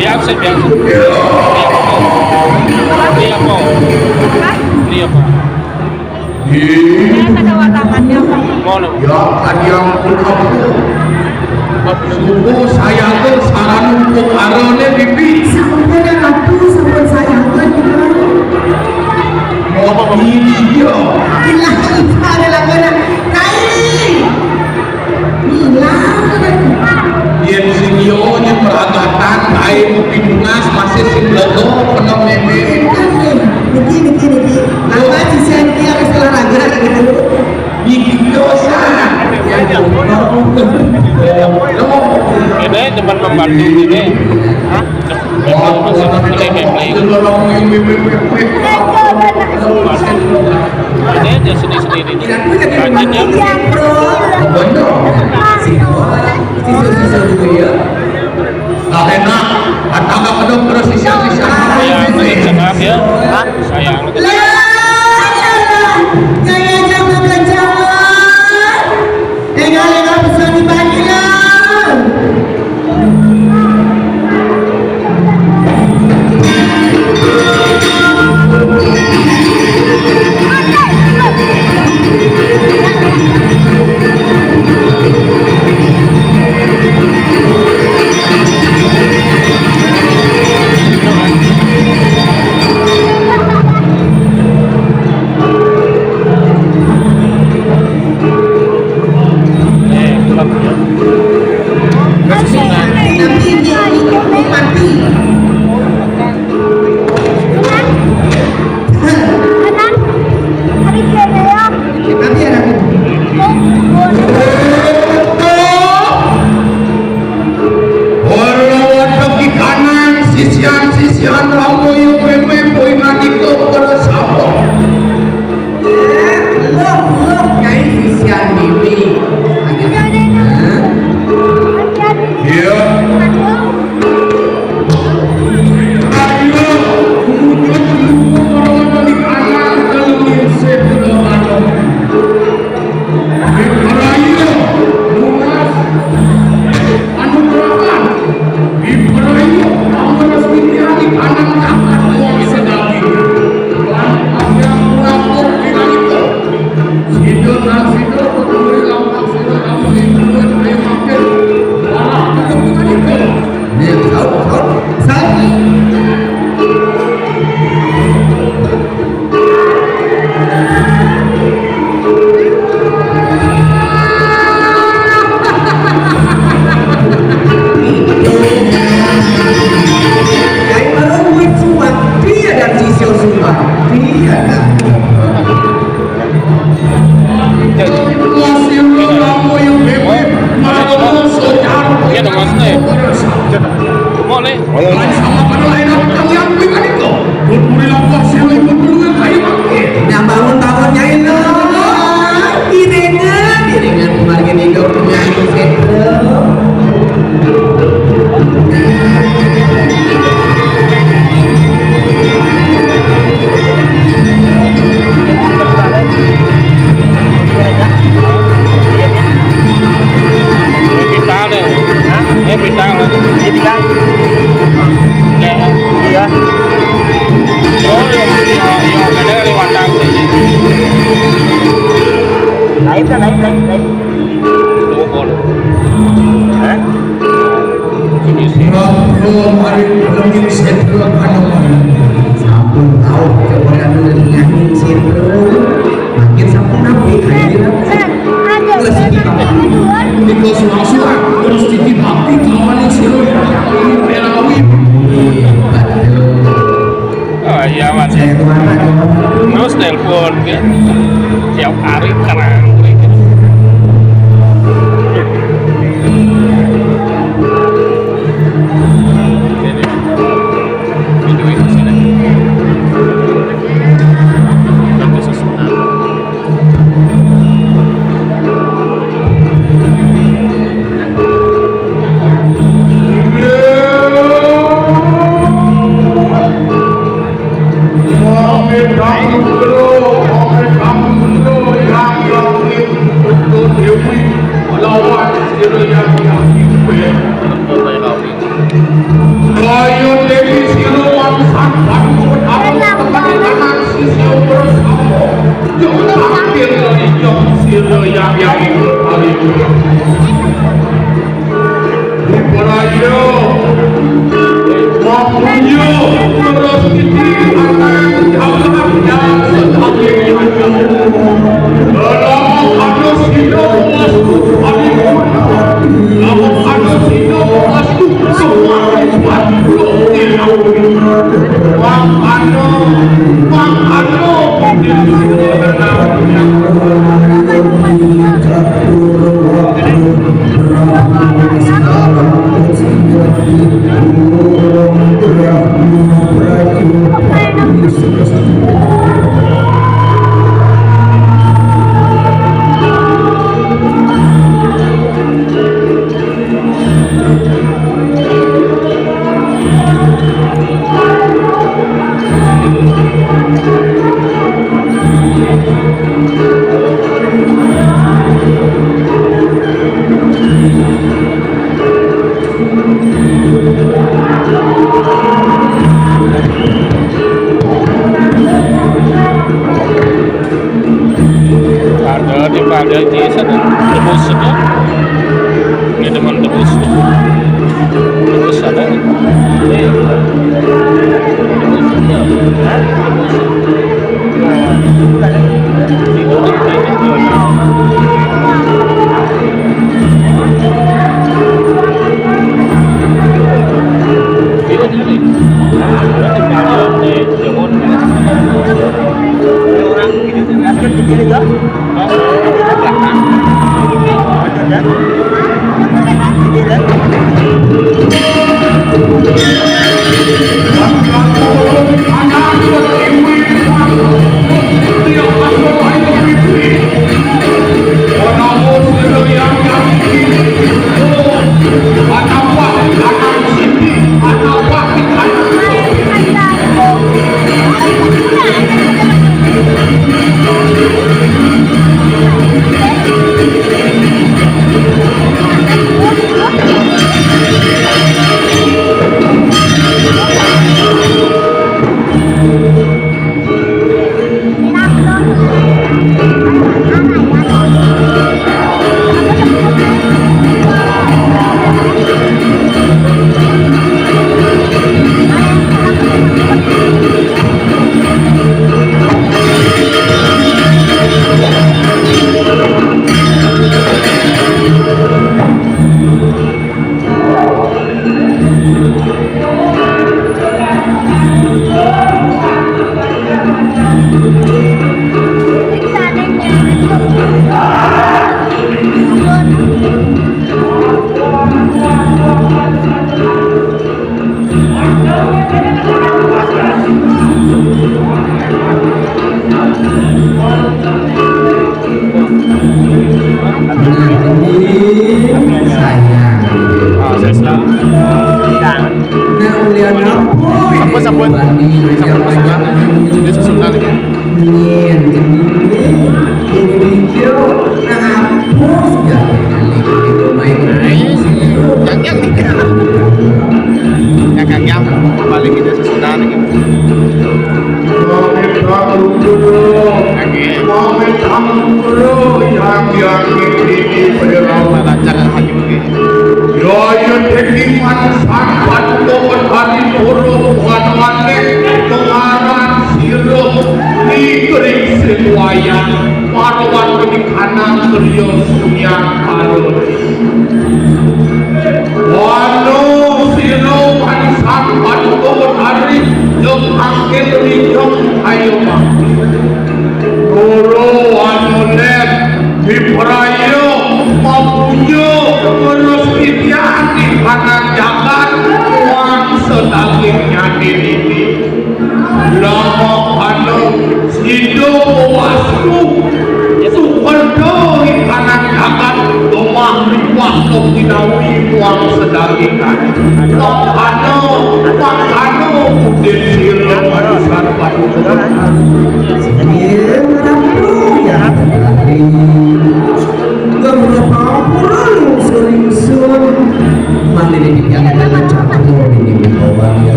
Biasa. Beli apa? Biasa ada wartawannya Pak. Mana? Ya kadiang subuh saya tuh saran untuk arone bibi. Sampun ratu sampun sayangkan Mau ini dia. ilah ada lakonan kain hilang Yen sing yo nya peragatan kain pinungas masih sing bledo kena meme. niki apa sisian dia wis olahraga gitu Bikin dosa. Ini teman membantu ini. Hah? Memang masih play. Ini aja sendiri. Rajinnya. Enak, atangga pedong terus sisa-sisa. Ya, baik sangat ya. Sayang. Gaya jangan kencang legal pesan dibagi lah Sisian kamu yang meme poin nanti ke terus apa? kain sisian bibi Iya. Ayo, kemudian orang balik anak kalau bisa berdoa. Ibrahim, Munas, anu berapa? Ibrahim, Munas Mitiani, anak kakak uang sedaki. Ada lapor bilang itu. Sido, ketemu lapor sido, kamu itu ayo mampir. Wah, ketemu itu. Nih, tahu. kain baru buat suat dia dan sisi suat dia kan Masih kamu yang meme, malu sejarah. Iya dong maksudnya. Boleh. Sama pada lain orang yang bikin itu. Berburi lapor siapa yang berburu yang kayu pakai. yang bangun-bangunnya itu iringan kemarin hidupnya itu Kita deh. Kita lah. Iya. Oh, yang ada lewat tangga. Naik. Dukul. Ini sih. Belum hari belum sentro anu. sampun tahu kemudian nyanyi sentro makin sampun nabi Niko suara terus titip api kawan siro ini perawi. Oh iya mas. saya kemana Terus telepon kan. Tiap hari kerang. Kamu bro, yang yang itu paling Diperayo Mapunyo terus ini akan jalan yang semakin jauh dalam harus hidup wastu paling dalam harus hidup wastu semua makhluk Wang ano ada di sana tebusnya ini teman tebus ada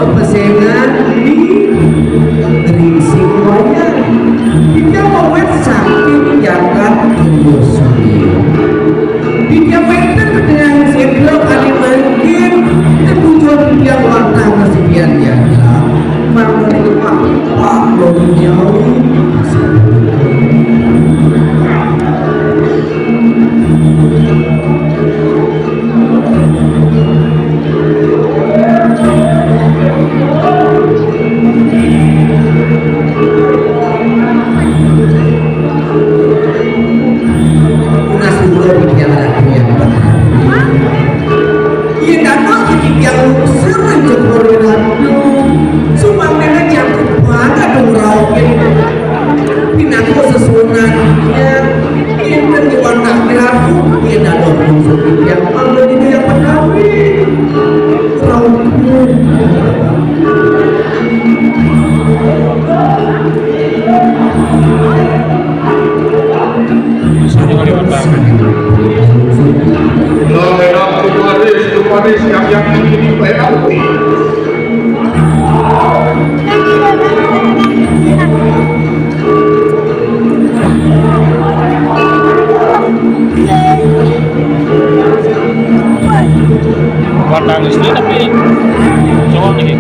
Persengan di Geringsing Wayang. Kita mau menjauhi Unas dulu bikin lagi yang iya datang bikin yang sering jempolin sumpah mereka jatuh banget dong raukin pinang ko sesunan ya ini kan di warna merahku iya dalam musuh yang panggil itu yang penawi raukin Bisa juga lewat tangan. Tumaris yang ini berarti. Warna ini tapi cowok nih.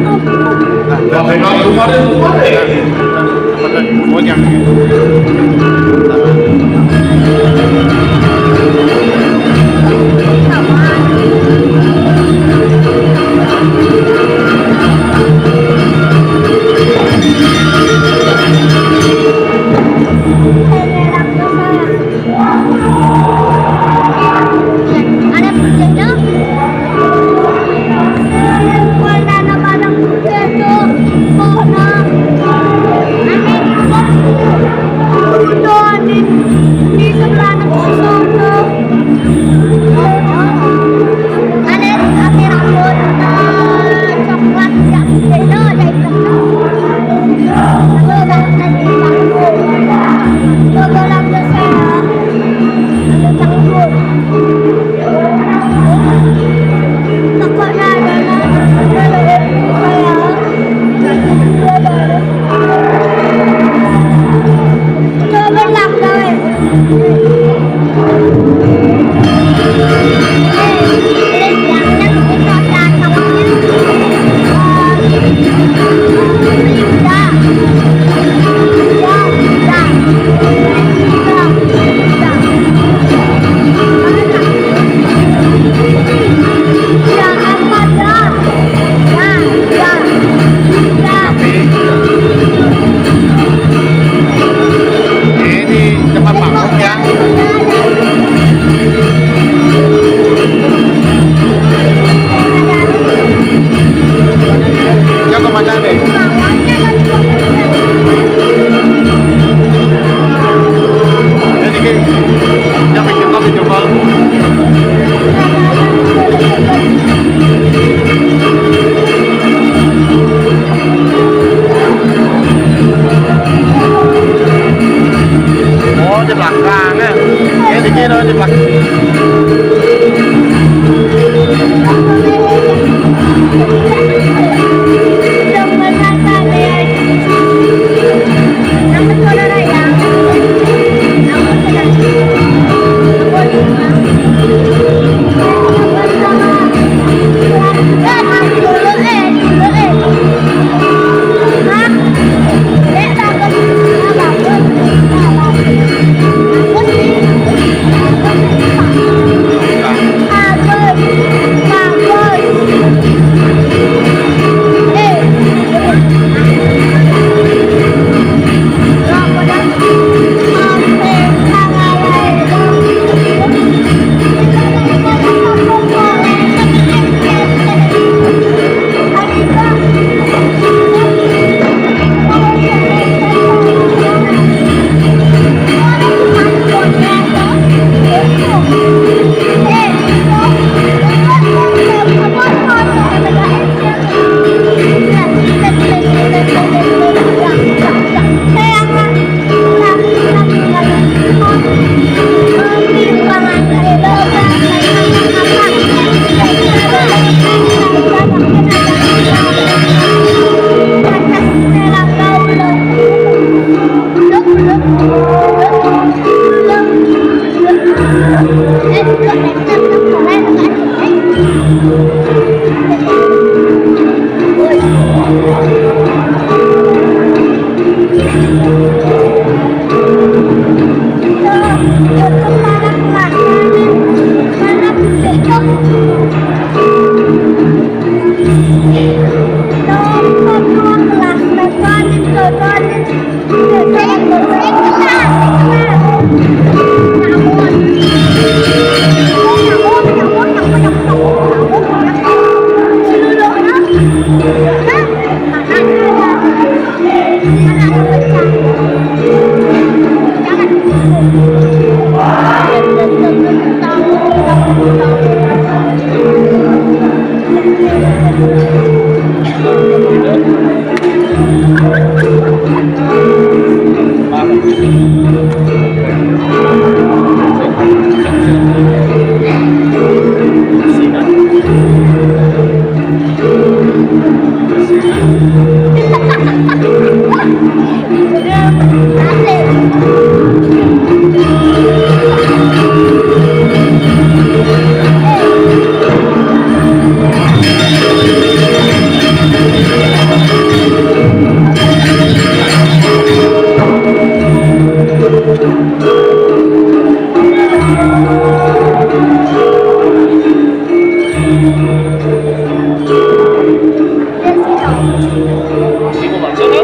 Ibu maksud ya?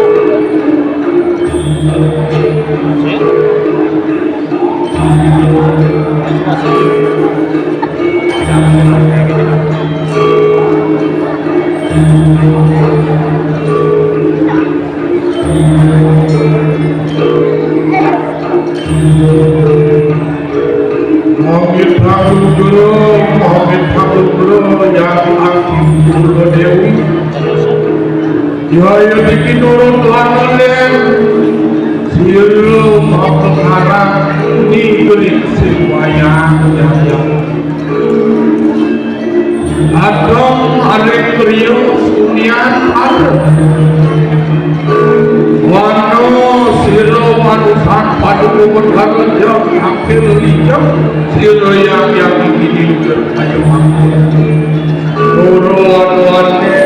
Mohon Prabu Guru, mohon Prabu Guru yang aktif Guru Dewi. Ya bikin turun Tuhan oleh siru mau pengarang ini gelik semuanya yang adong arek kriyo sunian ada wano siru manusan paduku berharga jauh hampir lijam siru yang ini ayo mampu turun-turunnya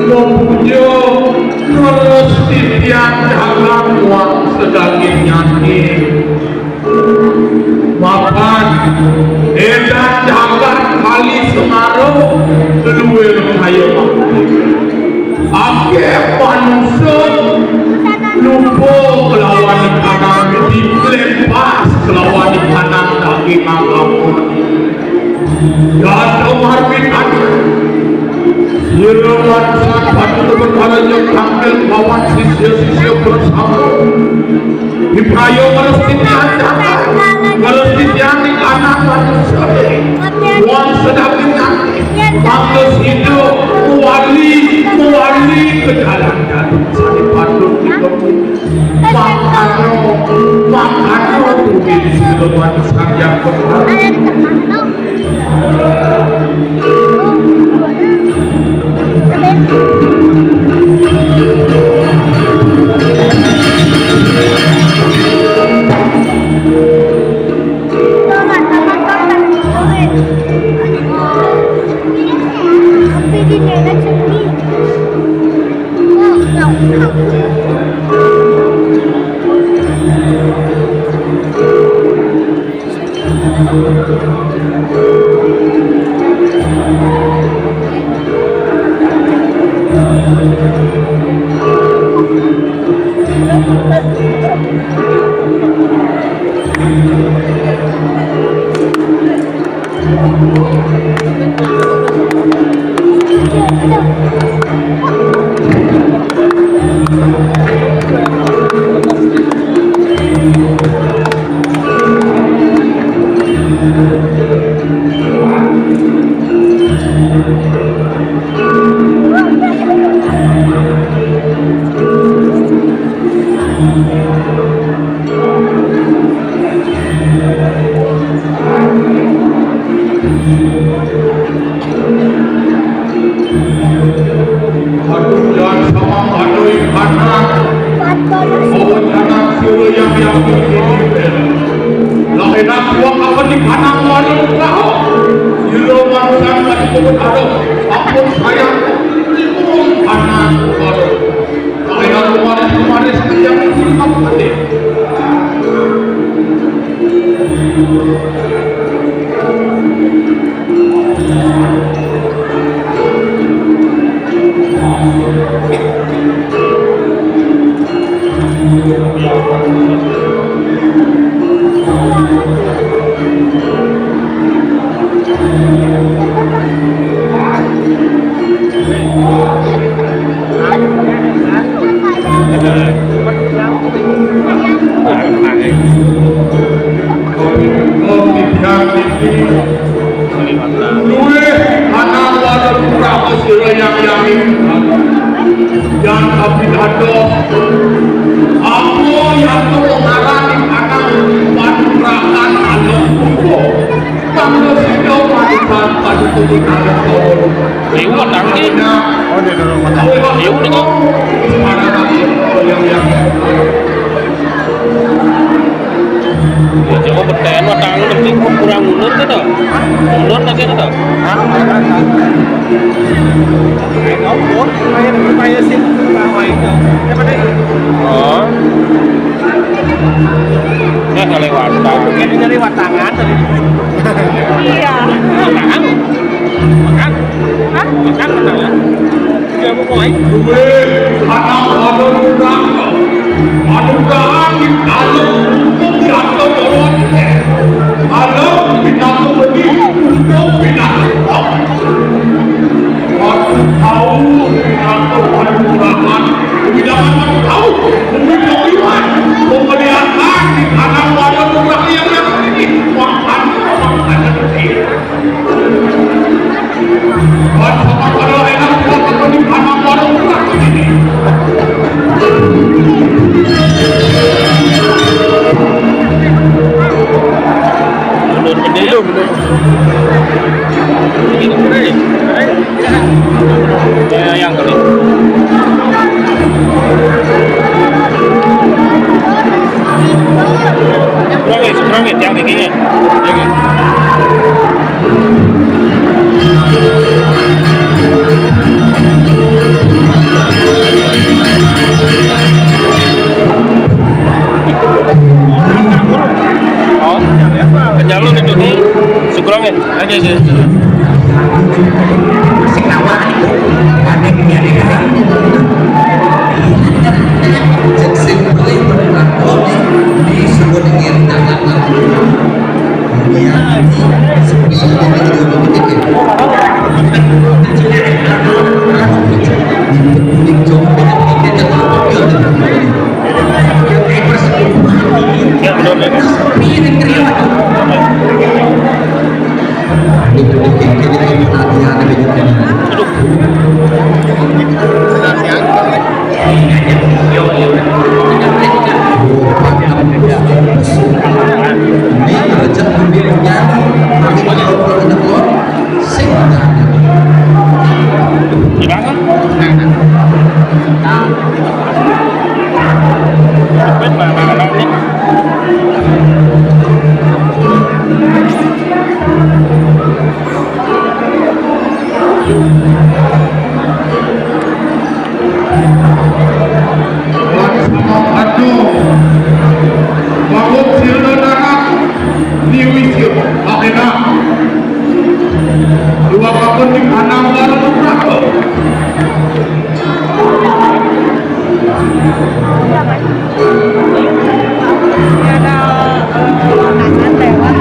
mempunyai terus titian dalam uang sedangin nyanyi makan edan jagat kali Semarang keluar ayo ake manusia lupa kelawan kanan diklepas kelawan kanan daging agama ya terhormat Yeruman saat pada perkara yang tampil lawan sisya-sisya bersama Ibrahim Palestina Palestina di kanan manusia uang sedangnya Mangkus hidup muali ke jalan jatuh Sani padu kita Makano Tuhi di siluman sang yang berharga Oh. Nggak lewat. Ini dari watangan tadi. Iya. Makan. Makan. Hah? Makan ya. Dia mau mulai. Duwe anak wadon urang. Anugerah di dalam jatuh bawah. Alam binatang beri untuk binatang. Aku tahu binatang anugerah. Binatang tahu. Binatang pemeliharaan di anak wadon urang yang ini. Makan ini. Sama kalau enak kalau di anak wadon urang ini. Belum gede ya. Ini gede. Kayak yang kali. Seberangnya, yang tingginya. Oh, kenyalun itu nih, sekurangnya aja sih. Masih nawar itu. Ada kegiatan. Seksi boleh berlaku di sebuah negeri tangan. Ya, sepi jadi juga begitu. Ya benar ya. Gimana? Dua kapan di kanan baru berapa? Ada tangan lewat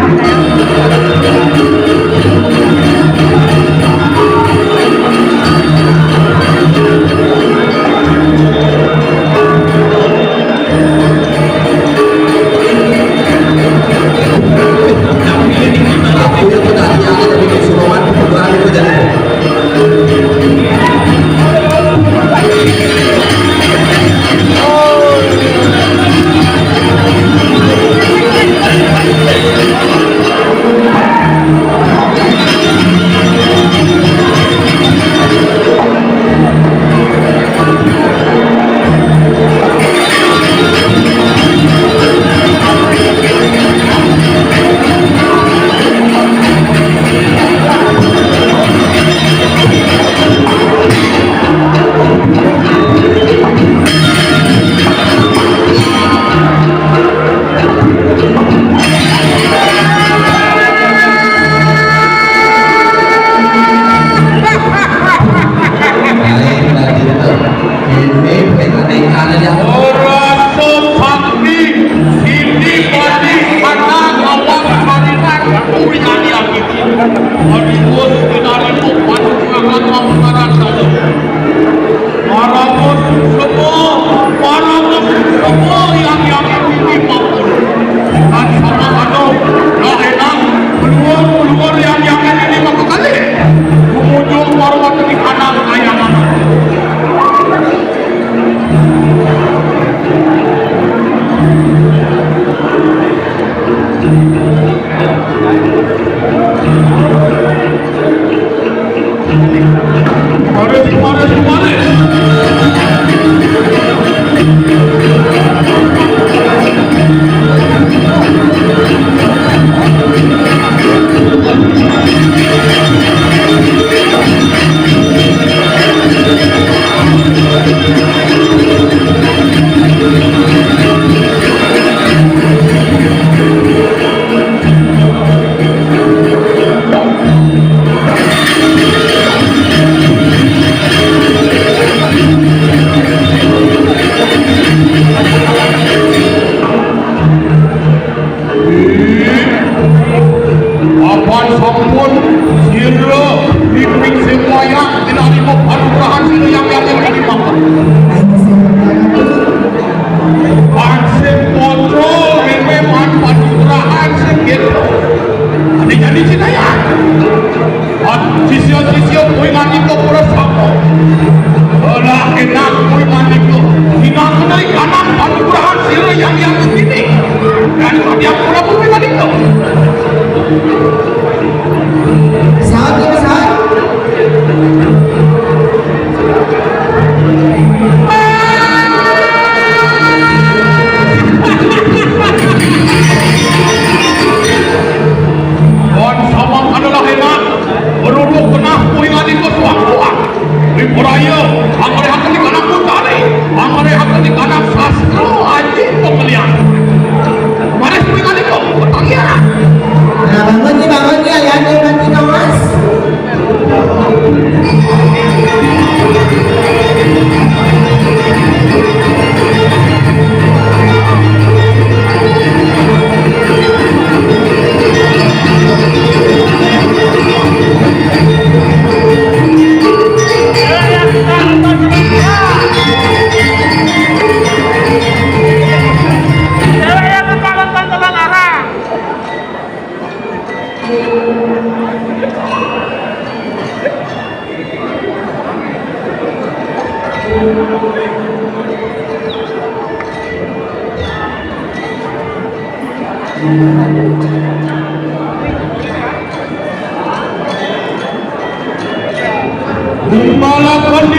Balapan